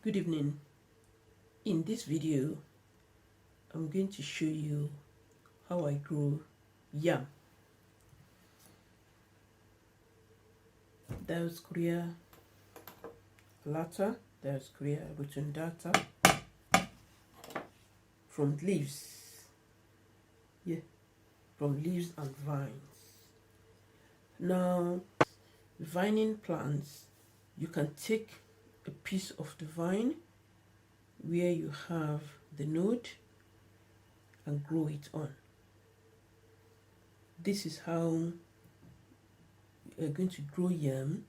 Good evening. In this video, I'm going to show you how I grow yam. There's Korea lata, there's Korea rotundata from leaves. Yeah, from leaves and vines. Now, vining plants, you can take a piece of the vine where you have the node and grow it on. This is how we are going to grow yam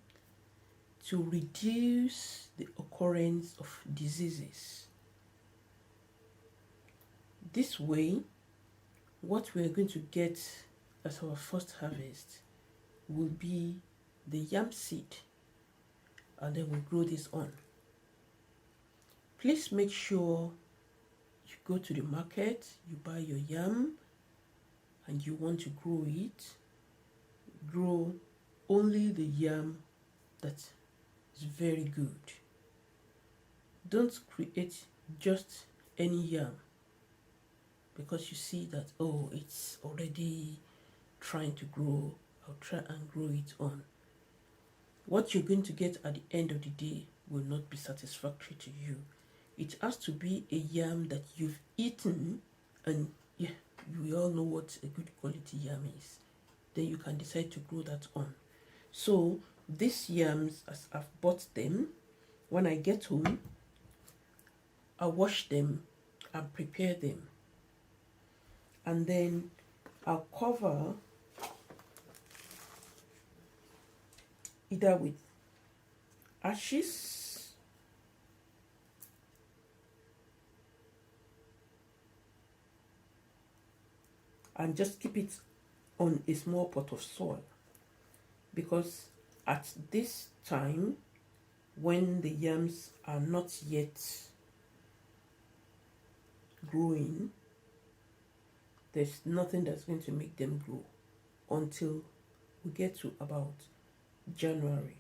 to reduce the occurrence of diseases. This way, what we are going to get as our first harvest will be the yam seed, and then we'll grow this on. Please make sure you go to the market, you buy your yam, and you want to grow it. Grow only the yam that is very good. Don't create just any yam because you see that, oh, it's already trying to grow. I'll try and grow it on. What you're going to get at the end of the day will not be satisfactory to you. It has to be a yam that you've eaten, and yeah, we all know what a good quality yam is. Then you can decide to grow that on. So these yams, as I've bought them, when I get home, I wash them and prepare them. And then I'll cover either with ashes and just keep it on a small pot of soil, because at this time, when the yams are not yet growing, there's nothing that's going to make them grow until we get to about January.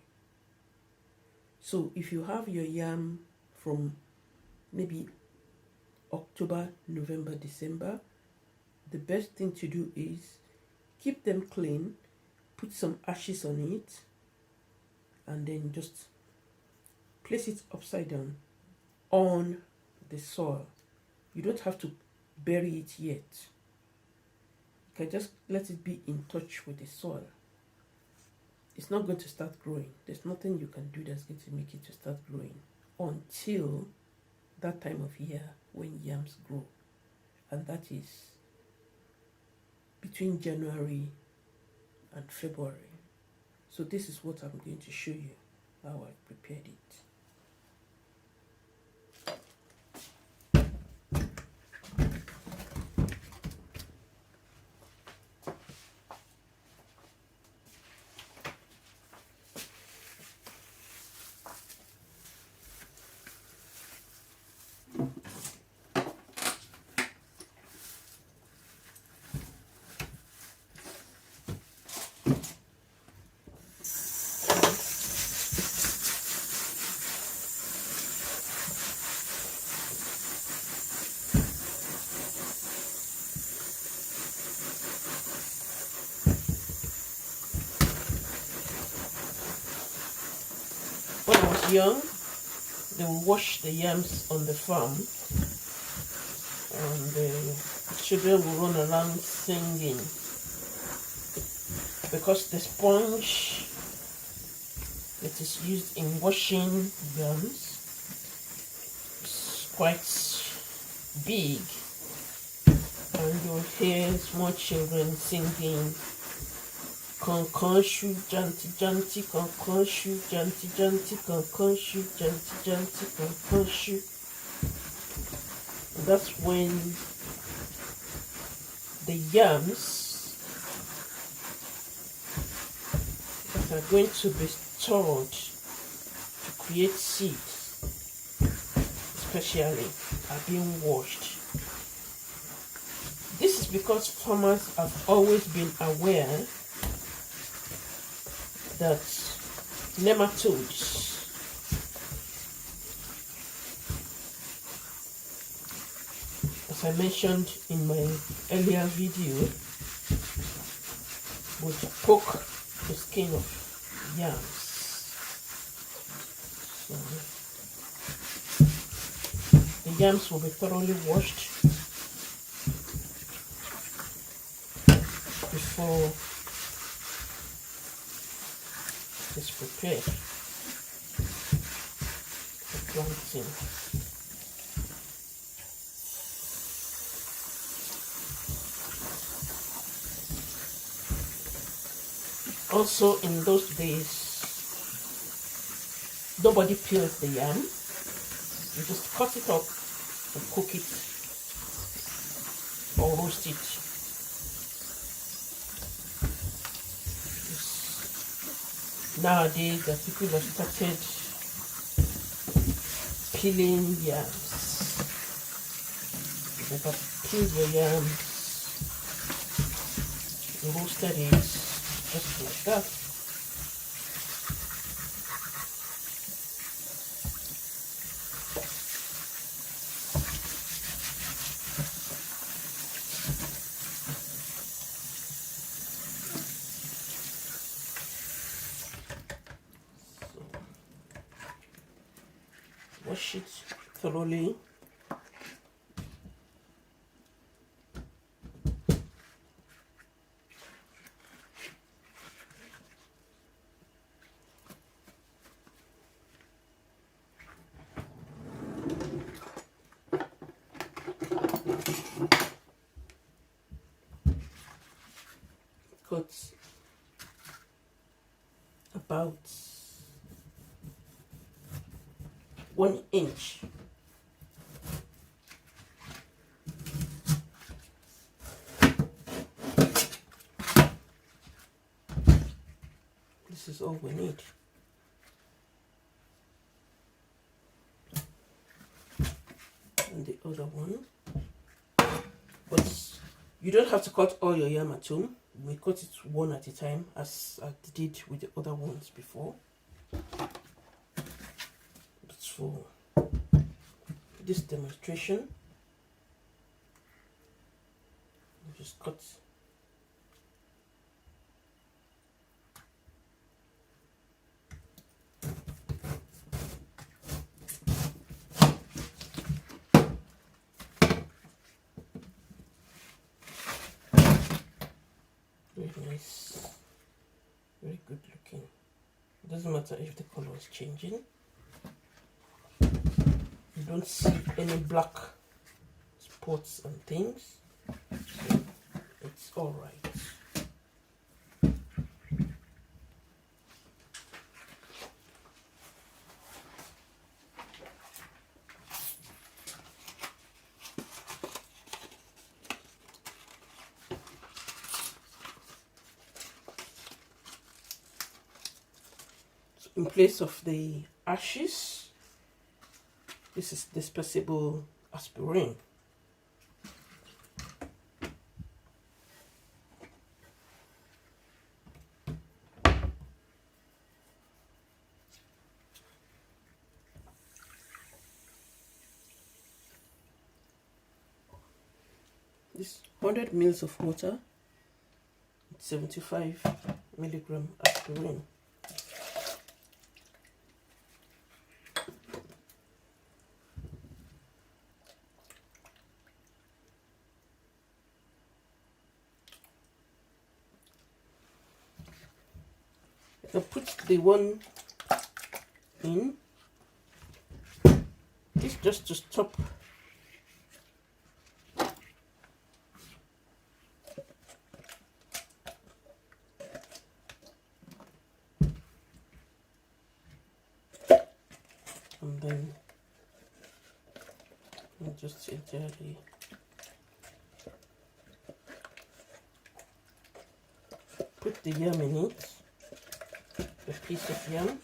So if you have your yam from maybe October, November, December, the best thing to do is keep them clean, put some ashes on it, and then just place it upside down on the soil. You don't have to bury it yet. You can just let it be in touch with the soil. It's not going to start growing. There's nothing you can do that's going to make it to start growing until that time of year when yams grow. And that is between January and February. So this is what I'm going to show you, how I prepared it. When I was young, they would wash the yams on the farm, and the children would run around singing, because the sponge that is used in washing yams is quite big, and you'll hear small children singing, "Concon shoe janty janty, concon shoe janty janty, concon shoe janty janty, concon shoe." That's when the yams that are going to be stored to create seeds, especially, are being washed. This is because farmers have always been aware that nematodes as I mentioned in my earlier video, would poke the skin of yams. So the yams will be thoroughly washed before it's prepared for planting. Also, in those days, nobody peels the yam. You just cut it up and cook it or roast it. Nowadays, the people have started peeling yams. They have peeled the yams, roasted it, just like that. Wash it thoroughly. Cut about 1 inch. This is all we need. And the other one. But you don't have to cut all your yam at home. We cut it one at a time, as I did with the other ones before. But for this demonstration, we just cut very nice, very good looking. It doesn't matter if the color is changing. You don't see any black spots and things, so it's all right. In place of the ashes, this is dispersible aspirin. This 100 ml of water, 75 milligram aspirin. I'll put the one in. This just to stop and then I'll just entirely put the yam in it. A piece of yam.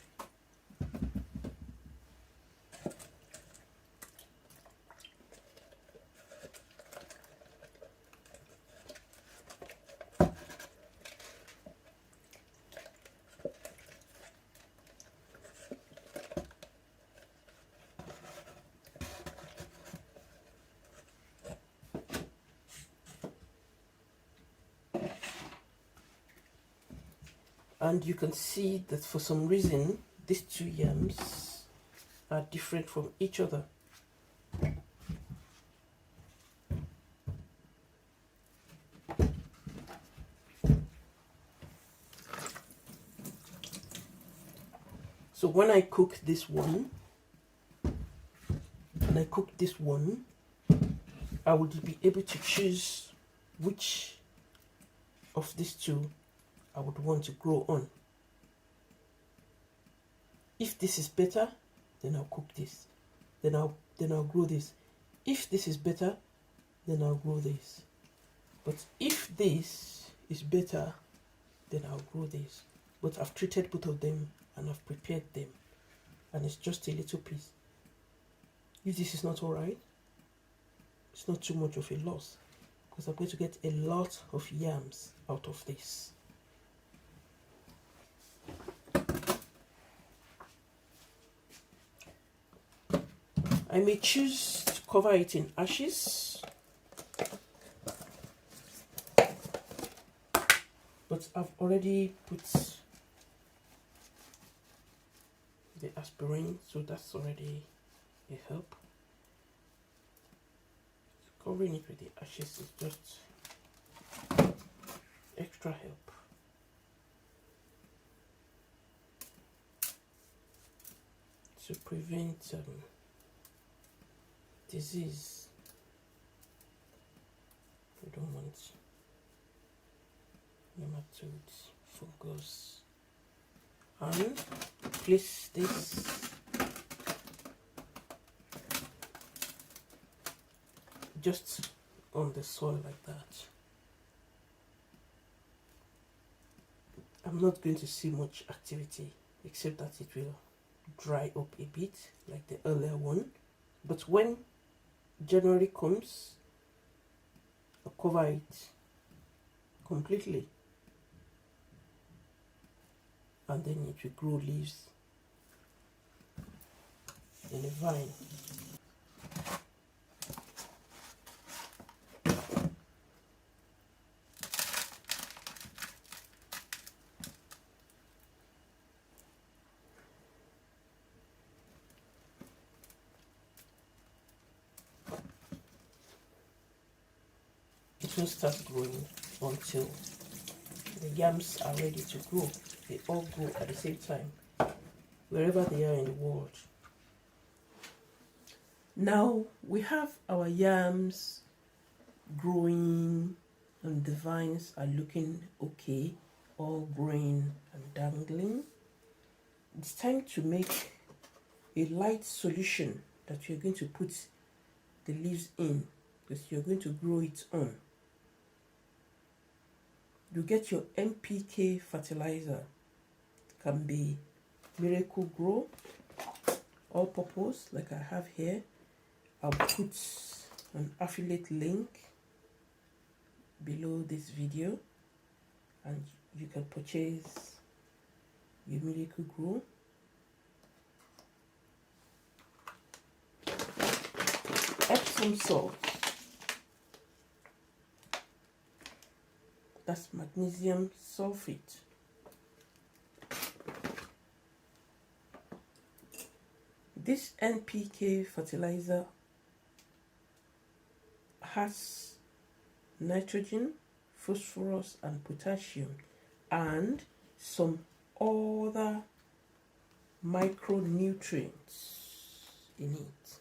And you can see that for some reason these two yams are different from each other. So when I cook this one and I cook this one, I would be able to choose which of these two I would want to grow on. If this is better, then I'll cook this. Then I'll grow this. If this is better, then I'll grow this. But if this is better, then I'll grow this. But I've treated both of them and I've prepared them, and it's just a little piece. If this is not alright, it's not too much of a loss, because I'm going to get a lot of yams out of this. I may choose to cover it in ashes, but I've already put the aspirin, so that's already a help. Covering it with the ashes is just extra help. To prevent disease. We don't want nematodes, fungus. And place this just on the soil like that. I'm not going to see much activity, except that it will dry up a bit like the earlier one. But when January comes, I'll cover it completely, and then it will grow leaves in a vine. It won't start growing until the yams are ready to grow. They all grow at the same time, wherever they are in the world. Now we have our yams growing and the vines are looking okay, all growing and dangling. It's time to make a light solution that you're going to put the leaves in, because you're going to grow it on. You get your NPK fertilizer. It can be Miracle Grow, all purpose, like I have here. I'll put an affiliate link below this video, and you can purchase your Miracle Grow. Epsom salt, that's magnesium sulfate. This NPK fertilizer has nitrogen, phosphorus and potassium, and some other micronutrients in it.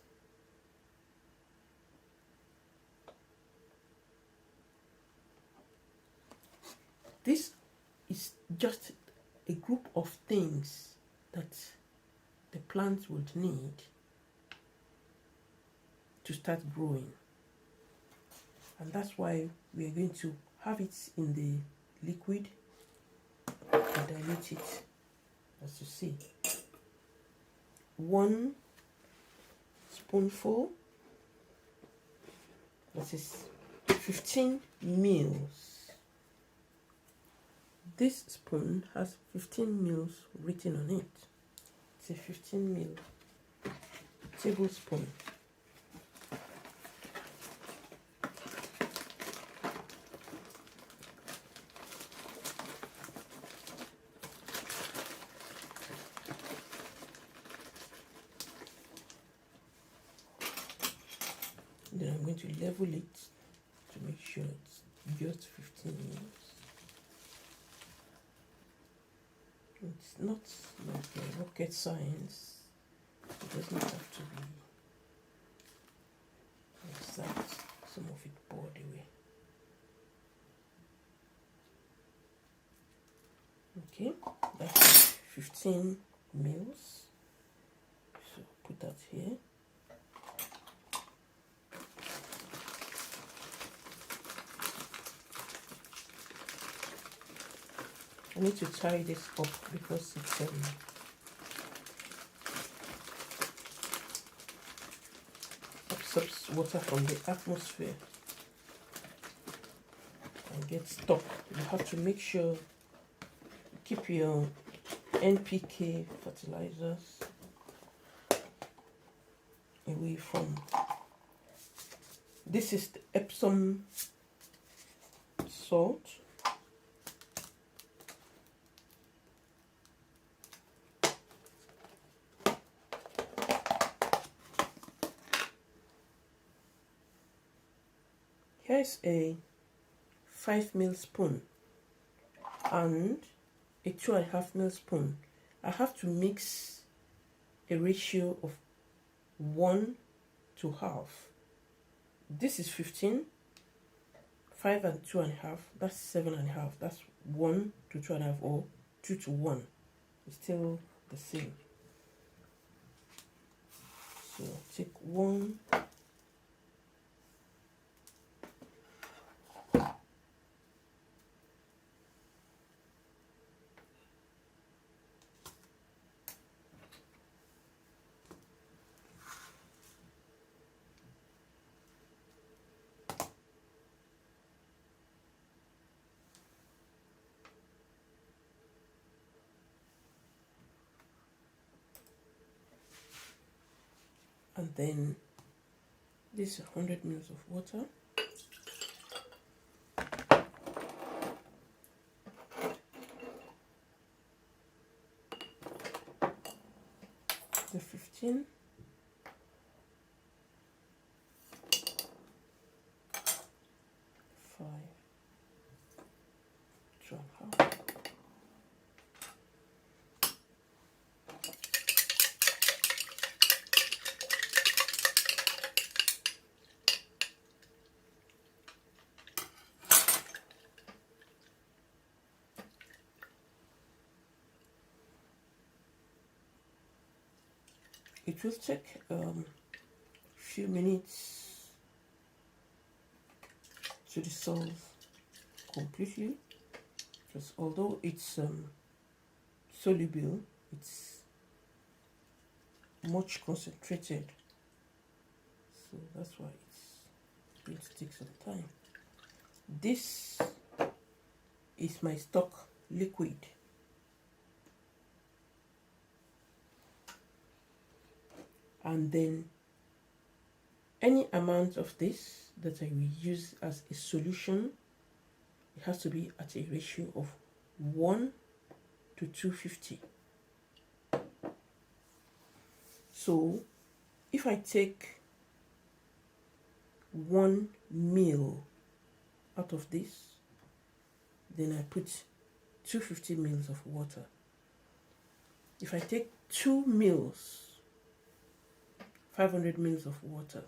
This is just a group of things that the plants would need to start growing. And that's why we are going to have it in the liquid and dilute it, as you see. 1 spoonful, that is 15 mils. This spoon has 15 mils written on it. It's a 15 ml tablespoon. Then I'm going to level it to make sure it's just 15 mils. It's not like a rocket science. It doesn't have to be exact. Some of it poured away. Okay, that's 15 mils. So put that here. I need to tie this up because it's absorbs water from the atmosphere and gets stuck. You have to make sure you keep your NPK fertilizers away from. This is the Epsom salt. Here's a 5 ml spoon and a 2.5 ml spoon. I have to mix a ratio of 1 to half. This is 15, 5 and 2.5, that's 7.5. That's 1 to 2.5 or 2 to 1. It's still the same. So take 1. And then this 100 mils of water. The 15. 5, 2.5. It will take a few minutes to dissolve completely, because although it's soluble, it's much concentrated, so that's why it's going to take some time. This is my stock liquid. And then any amount of this that I will use as a solution, it has to be at a ratio of 1 to 250. So if I take 1 ml out of this, then I put 250 mils of water. If I take 2 mils, 500 mils of water,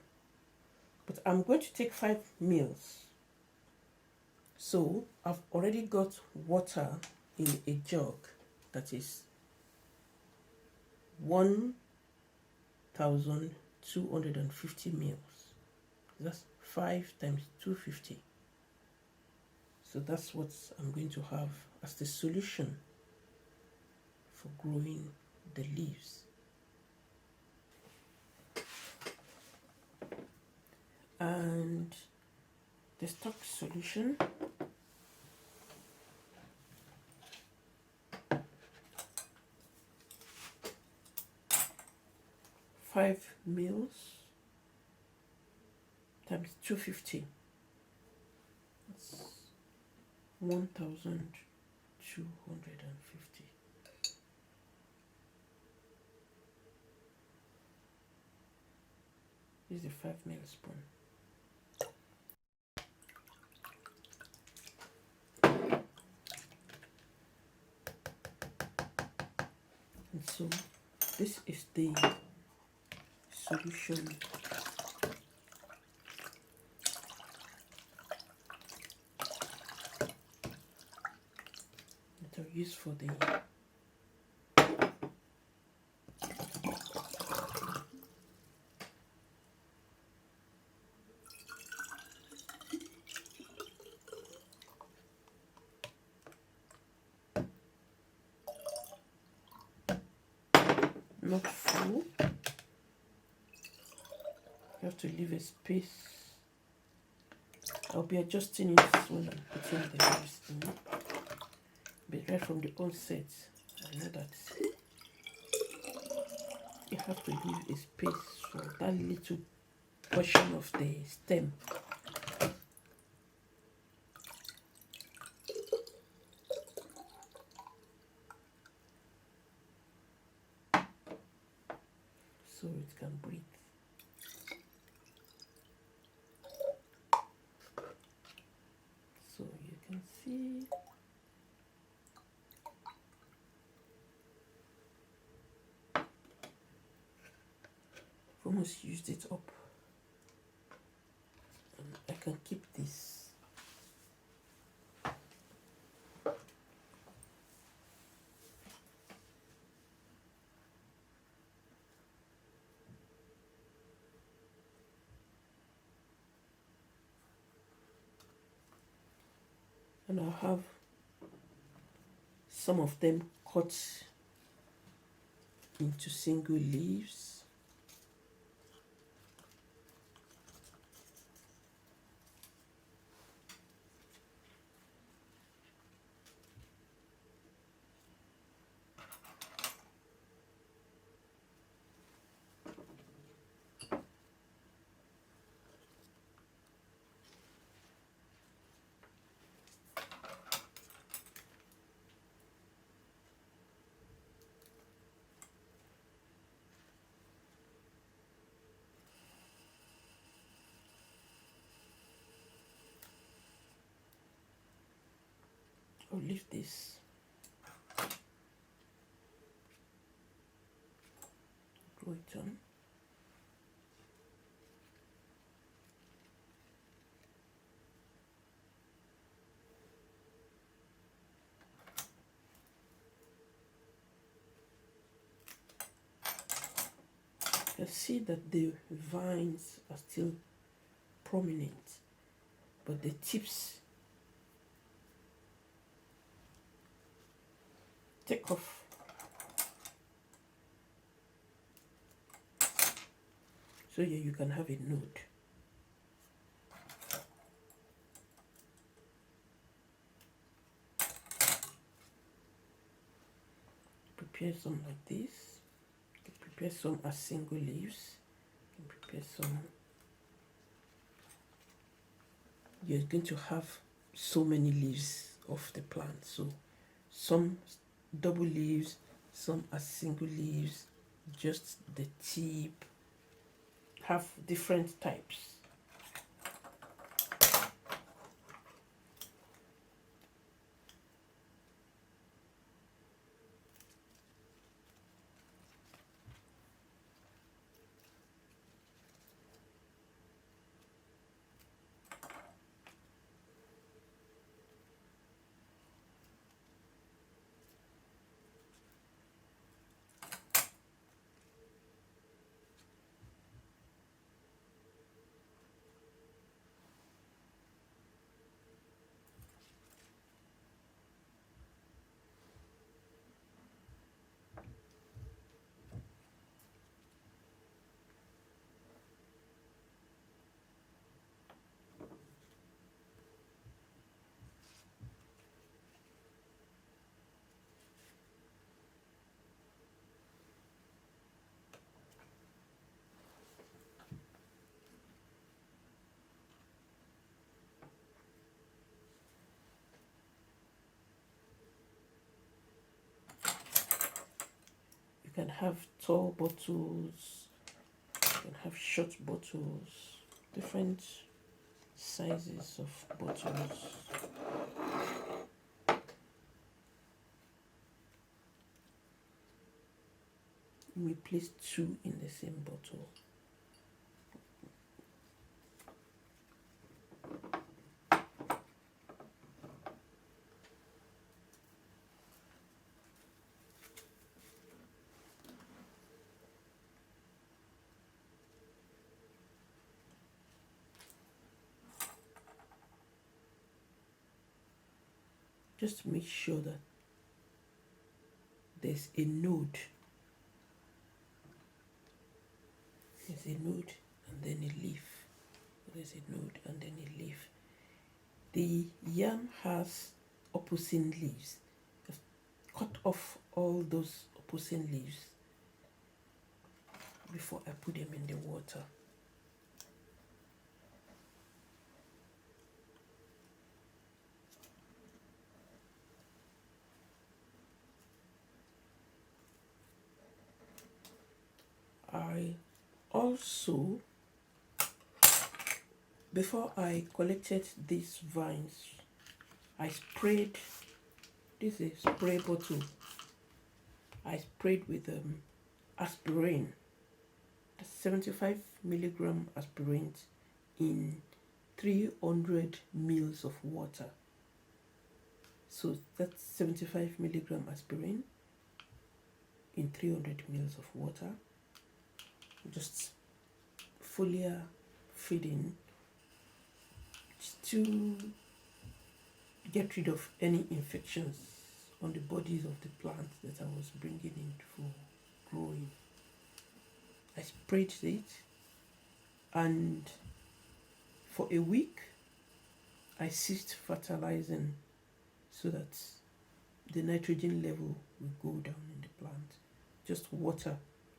but I'm going to take 5 mils. So I've already got water in a jug that is 1,250 mils. That's 5 times 250. So that's what I'm going to have as the solution for growing the leaves. And the stock solution, five mils times 250. That's 1,250. This is the 5 ml spoon. So this is the solution that I use for the not full. You have to leave a space. I'll be adjusting it when I'm putting the leaves in. But right from the onset, I know that you have to leave a space for that little portion of the stem. So it can breathe. So you can see I've almost used it up. And I can keep this. And I'll have some of them cut into single leaves. I'll leave this. Grow it on. You see that the vines are still prominent, but the tips take off. So here you can have a node. Prepare some like this. You can prepare some as single leaves. You can prepare some. You're going to have so many leaves of the plant. So some double leaves, some as single leaves, just the tip. Have different types. You can have tall bottles, you can have short bottles, different sizes of bottles. We place 2 in the same bottle. Just to make sure that there's a node. There's a node and then a leaf. There's a node and then a leaf. The yam has opposing leaves. Just cut off all those opposing leaves before I put them in the water. I also, before I collected these vines, I sprayed, this is a spray bottle. I sprayed with aspirin, 75 milligram aspirin in 300 mils of water. So that's 75 milligram aspirin in 300 mils of water. Just foliar feeding to get rid of any infections on the bodies of the plants that I was bringing in for growing. I sprayed it, and for a week I ceased fertilizing so that the nitrogen level will go down in the plant. Just water,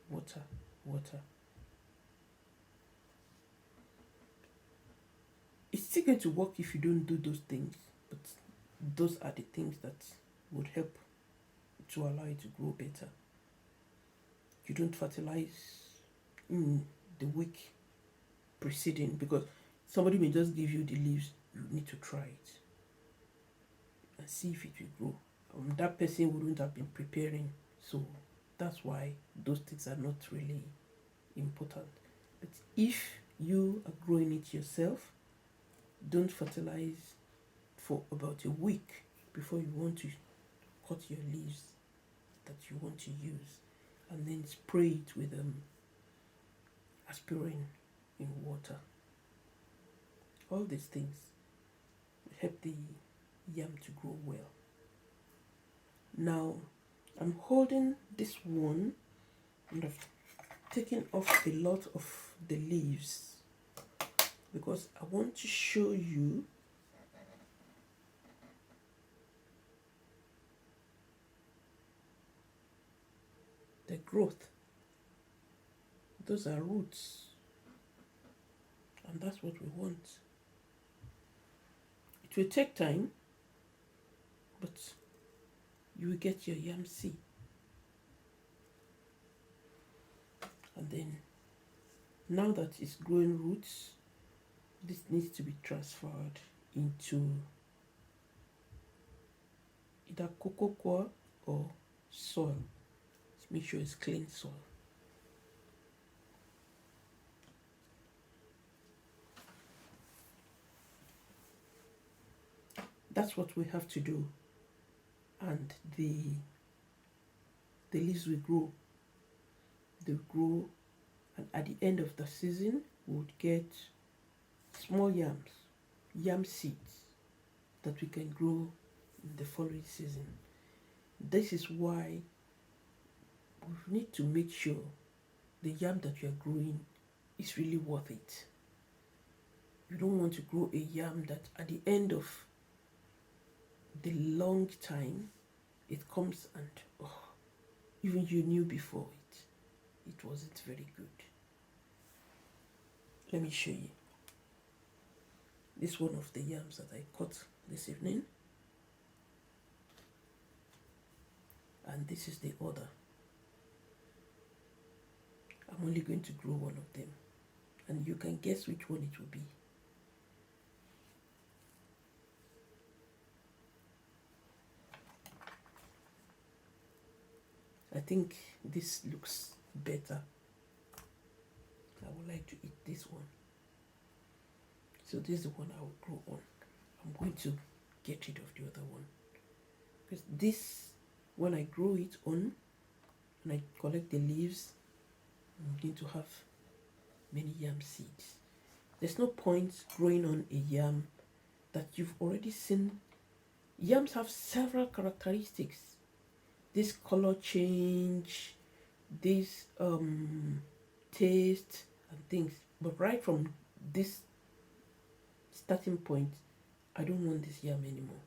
water, water. It's still going to work if you don't do those things, but those are the things that would help to allow it to grow better. You don't fertilize in the week preceding, because somebody may just give you the leaves. You need to try it and see if it will grow. That person wouldn't have been preparing, so that's why those things are not really important. But if you are growing it yourself, don't fertilize for about a week before you want to cut your leaves that you want to use, and then spray it with aspirin in water. All these things help the yam to grow well. Now I'm holding this one and I've taken off a lot of the leaves because I want to show you the growth. Those are roots, and that's what we want. It will take time, but you will get your yam seed. And then, now that it's growing roots, this needs to be transferred into either cocoa coir or soil. Let's make sure it's clean soil. That's what we have to do, and the leaves will grow. They will grow, and at the end of the season, we would get small yams, yam seeds that we can grow in the following season. This is why we need to make sure the yam that you are growing is really worth it. You don't want to grow a yam that at the end of the long time it comes and even you knew before it wasn't very good. Let me show you. This one of the yams that I cut this evening, and this is the other. I'm only going to grow one of them, and you can guess which one it will be. I think this looks better. I would like to eat this one. So this is the one I will grow on. I'm going to get rid of the other one. Because this, when I grow it on, and I collect the leaves, I'm going to have many yam seeds. There's no point growing on a yam that you've already seen. Yams have several characteristics. This color change, this taste and things. But right from this starting point, I don't want this yam anymore.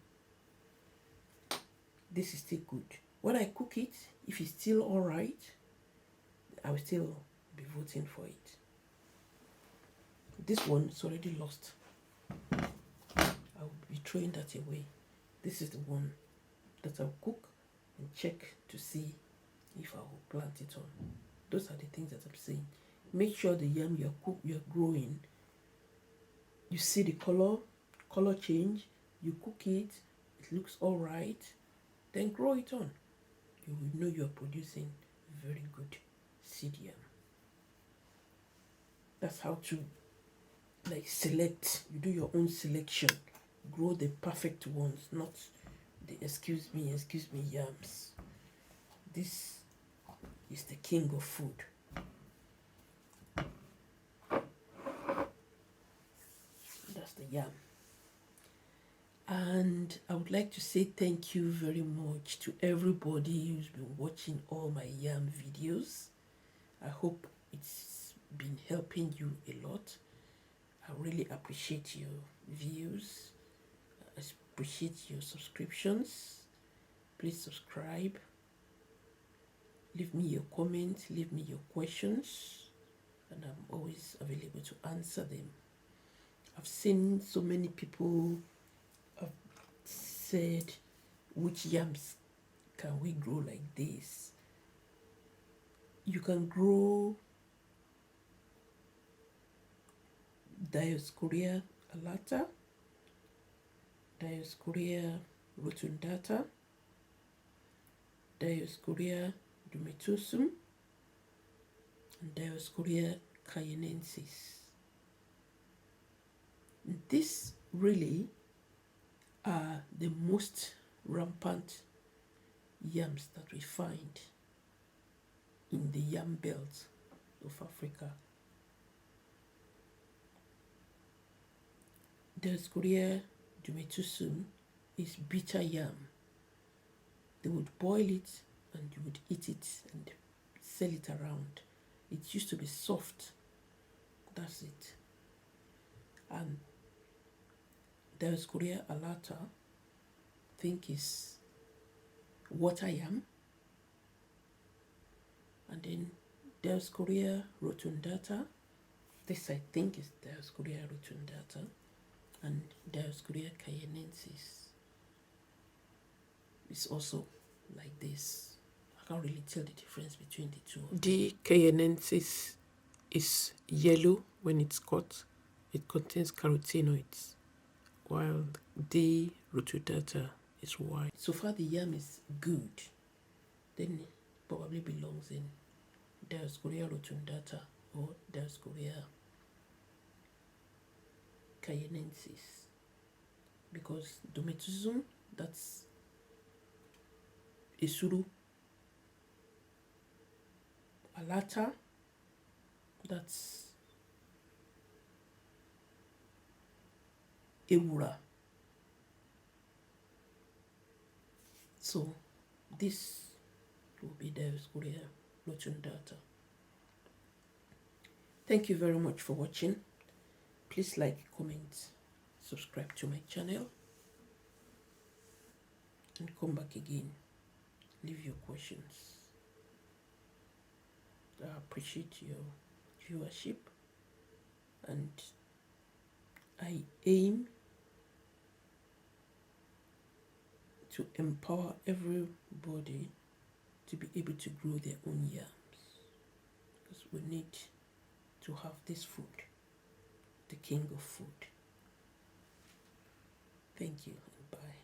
This is still good. When I cook it, if it's still all right, I will still be voting for it. This one is already lost. I will be throwing that away. This is the one that I'll cook and check to see if I will plant it on. Those are the things that I'm saying. Make sure the yam you're growing, you see the color change, you cook it, it looks all right, then grow it on. You will know you're producing very good seed yam. That's how to select. You do your own selection. Grow the perfect ones, not the excuse me yams. This is the king of food. That's the yam. And I would like to say thank you very much to everybody who's been watching all my yam videos. I hope it's been helping you a lot. I really appreciate your views. I appreciate your subscriptions. Please subscribe. Leave me your comments, leave me your questions, and I'm always available to answer them. I've seen so many people have said, which yams can we grow like this? You can grow Dioscorea alata, Dioscorea rotundata, Dioscorea dumetosum, and Dioscorea cayennensis. These really are the most rampant yams that we find in the yam belt of Africa. Dioscorea dumetosum is bitter yam. They would boil it and you would eat it and sell it around. It used to be soft. That's it. And Dioscorea alata, I think, is water yam. And then Dioscorea rotundata, this I think is Dioscorea rotundata, and Dioscorea cayennensis is also like this. I can't really tell the difference between the two. D. cayennensis is yellow when it's cut. It contains carotenoids, while D. rotundata is white. So far the yam is good. Then it probably belongs in Dioscorea rotundata or Dioscorea cayennensis, because dumetosum, that's Isuru, alata, that's Ewura. So this will be Dioscorea rotundata. Thank you very much for watching. Please like, comment, subscribe to my channel, and come back again. Leave your questions. I appreciate your viewership, and I aim to empower everybody to be able to grow their own yams, because we need to have this food, the king of food. Thank you and bye.